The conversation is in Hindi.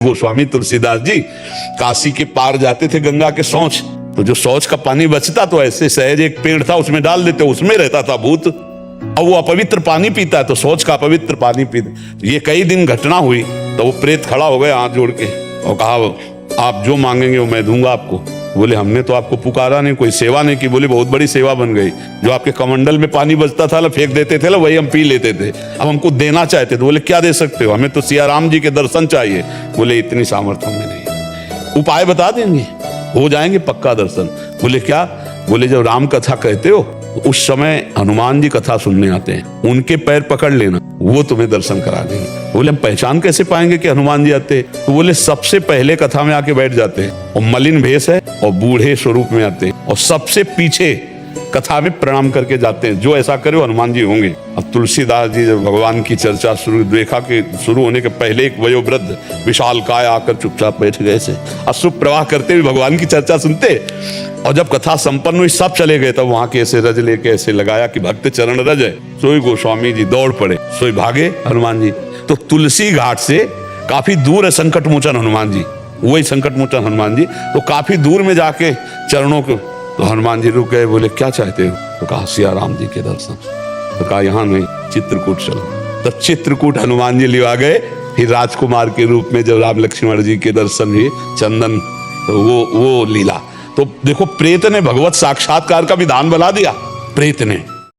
गोस्वामी तुलसीदास जी काशी के पार जाते थे गंगा के शौच, तो जो शौच का पानी बचता तो ऐसे सहज एक पेड़ था उसमें डाल देते, उसमें रहता था भूत। और वो अपवित्र पानी पीता है तो शौच का अपवित्र पानी पीते। ये कई दिन घटना हुई तो वो प्रेत खड़ा हो गया हाथ जोड़ के और कहा आप जो मांगेंगे वो मैं दूंगा आपको। बोले हमने तो आपको पुकारा नहीं, कोई सेवा नहीं की। बोले बहुत बड़ी सेवा बन गई, जो आपके कमंडल में पानी बचता था फेंक देते थे वही हम पी लेते थे, अब हमको देना चाहते थे। बोले क्या दे सकते हो? हमें तो सिया राम जी के दर्शन चाहिए। बोले इतनी सामर्थ्य हमें नहीं, उपाय बता देंगे, हो जाएंगे पक्का दर्शन। बोले क्या? बोले जब राम कथा कहते हो उस समय हनुमान जी कथा सुनने आते हैं, उनके पैर पकड़ लेना, वो तुम्हें दर्शन करा देंगे। बोले हम पहचान कैसे पाएंगे कि हनुमान जी आते? तो बोले सबसे पहले कथा में आके बैठ जाते हैं और मलिन भेष है और बूढ़े स्वरूप में आते हैं और सबसे पीछे कथा में प्रणाम करके जाते हैं। जो ऐसा करे हनुमान जी होंगे। अब तुलसीदास जी जब भगवान की चर्चा शुरू देखा कि शुरू होने के पहले एक वयोवृद्ध विशाल काय आकर चुपचाप बैठ गए थे, अश्रु प्रवाह करते हुए भगवान की चर्चा सुनते। और जब कथा संपन्न हुई सब चले गए तब वहां के ऐसे रज लेके ऐसे लगाया कि भक्त चरण रज है, सोई गोस्वामी जी दौड़ पड़े, सोई भागे हनुमान जी। तो तुलसी घाट से काफी दूर है संकट मोचन हनुमान जी, वही संकट मोचन हनुमान जी। तो काफी दूर में जाके चरणों को तो हनुमान जी रुक गए। बोले क्या चाहते हो? तो कहा सिया राम जी के दर्शन। तो कहा यहाँ नहीं, चित्रकूट चलो। तो चित्रकूट हनुमान जी ले आ गए। फिर राजकुमार के रूप में जब राम लक्ष्मण जी के दर्शन हुए, चंदन, तो वो लीला। तो देखो प्रेत ने भगवत साक्षात्कार का विधान बना दिया। प्रेत ने